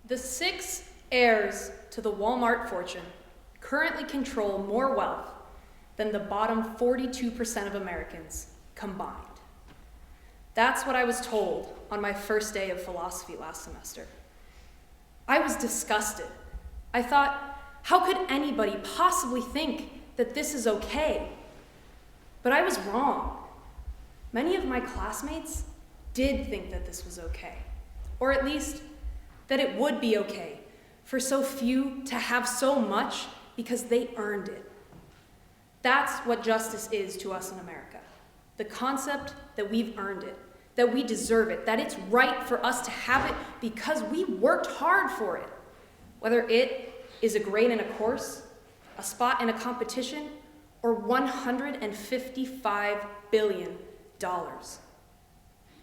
The 6 heirs to the Walmart fortune currently control more wealth than the bottom 42% of Americans combined. That's what I was told on my first day of philosophy last semester. I was disgusted. I thought, how could anybody possibly think that this is okay? But I was wrong. Many of my classmates did think that this was okay, or at least that it would be okay for so few to have so much because they earned it. That's what justice is to us in America. The concept that we've earned it, that we deserve it, that it's right for us to have it because we worked hard for it. Whether it is a grade in a course, a spot in a competition, or $155 billion.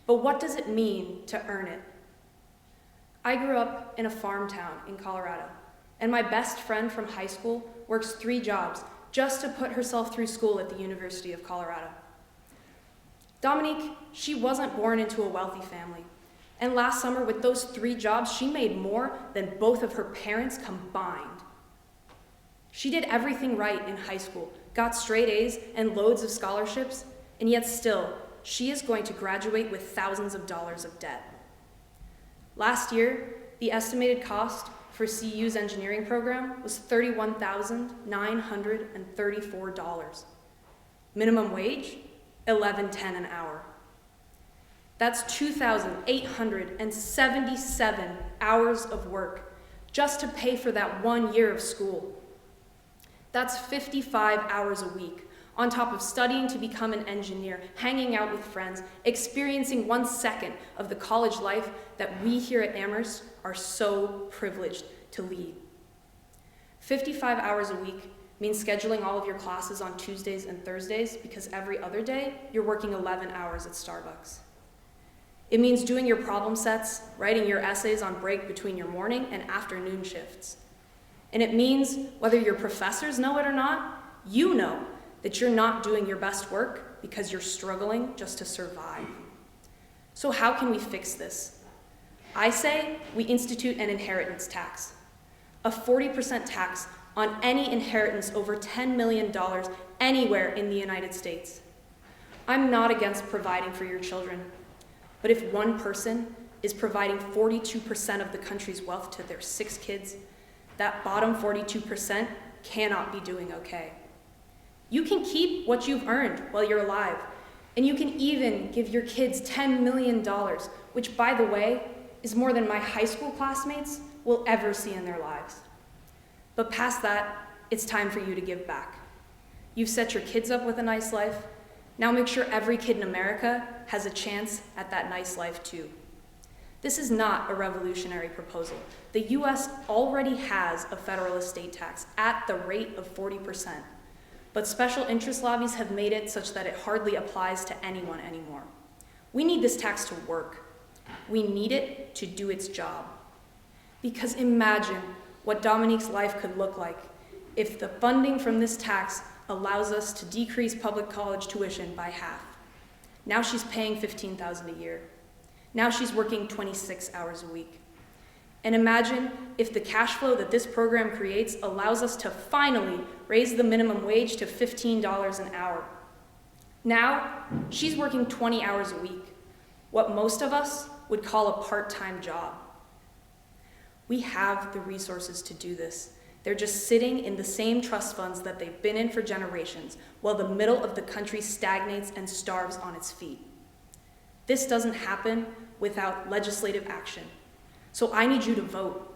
But what does it mean to earn it? I grew up in a farm town in Colorado, and my best friend from high school works 3 jobs just to put herself through school at the University of Colorado. Dominique, she wasn't born into a wealthy family, and last summer with those 3 jobs, she made more than both of her parents combined. She did everything right in high school, got straight A's and loads of scholarships, and yet still, she is going to graduate with thousands of dollars of debt. Last year, the estimated cost for CU's engineering program was $31,934. Minimum wage, $11.10 an hour. That's 2,877 hours of work just to pay for that 1 year of school. That's 55 hours a week, on top of studying to become an engineer, hanging out with friends, experiencing 1 second of the college life that we here at Amherst are so privileged to lead. 55 hours a week means scheduling all of your classes on Tuesdays and Thursdays because every other day you're working 11 hours at Starbucks. It means doing your problem sets, writing your essays on break between your morning and afternoon shifts. And it means, whether your professors know it or not, you know that you're not doing your best work because you're struggling just to survive. So how can we fix this? I say we institute an inheritance tax, a 40% tax on any inheritance over $10 million anywhere in the United States. I'm not against providing for your children, but if one person is providing 42% of the country's wealth to their 6 kids, that bottom 42% cannot be doing okay. You can keep what you've earned while you're alive, and you can even give your kids $10 million, which, by the way, is more than my high school classmates will ever see in their lives. But past that, it's time for you to give back. You've set your kids up with a nice life. Now make sure every kid in America has a chance at that nice life too. This is not a revolutionary proposal. The US already has a federal estate tax at the rate of 40%, but special interest lobbies have made it such that it hardly applies to anyone anymore. We need this tax to work. We need it to do its job. Because imagine what Dominique's life could look like if the funding from this tax allows us to decrease public college tuition by half. Now she's paying $15,000 a year. Now she's working 26 hours a week. And imagine if the cash flow that this program creates allows us to finally raise the minimum wage to $15 an hour. Now, she's working 20 hours a week, what most of us would call a part-time job. We have the resources to do this. They're just sitting in the same trust funds that they've been in for generations, while the middle of the country stagnates and starves on its feet. This doesn't happen without legislative action. So I need you to vote.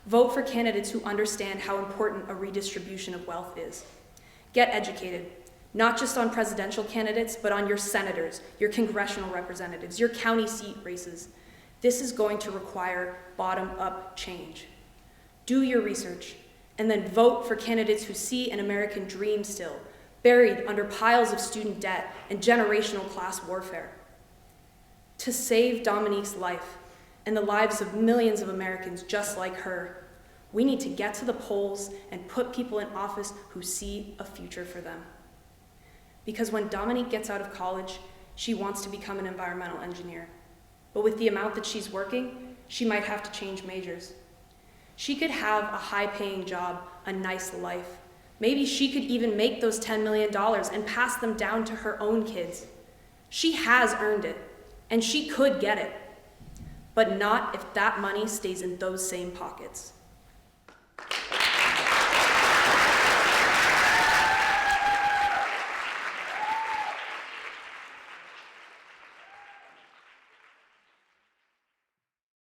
Vote for candidates who understand how important a redistribution of wealth is. Get educated, not just on presidential candidates, but on your senators, your congressional representatives, your county seat races. This is going to require bottom-up change. Do your research, and then vote for candidates who see an American dream still, buried under piles of student debt and generational class warfare. To save Dominique's life and the lives of millions of Americans just like her, we need to get to the polls and put people in office who see a future for them. Because when Dominique gets out of college, she wants to become an environmental engineer. But with the amount that she's working, she might have to change majors. She could have a high-paying job, a nice life. Maybe she could even make those $10 million and pass them down to her own kids. She has earned it, and she could get it, but not if that money stays in those same pockets.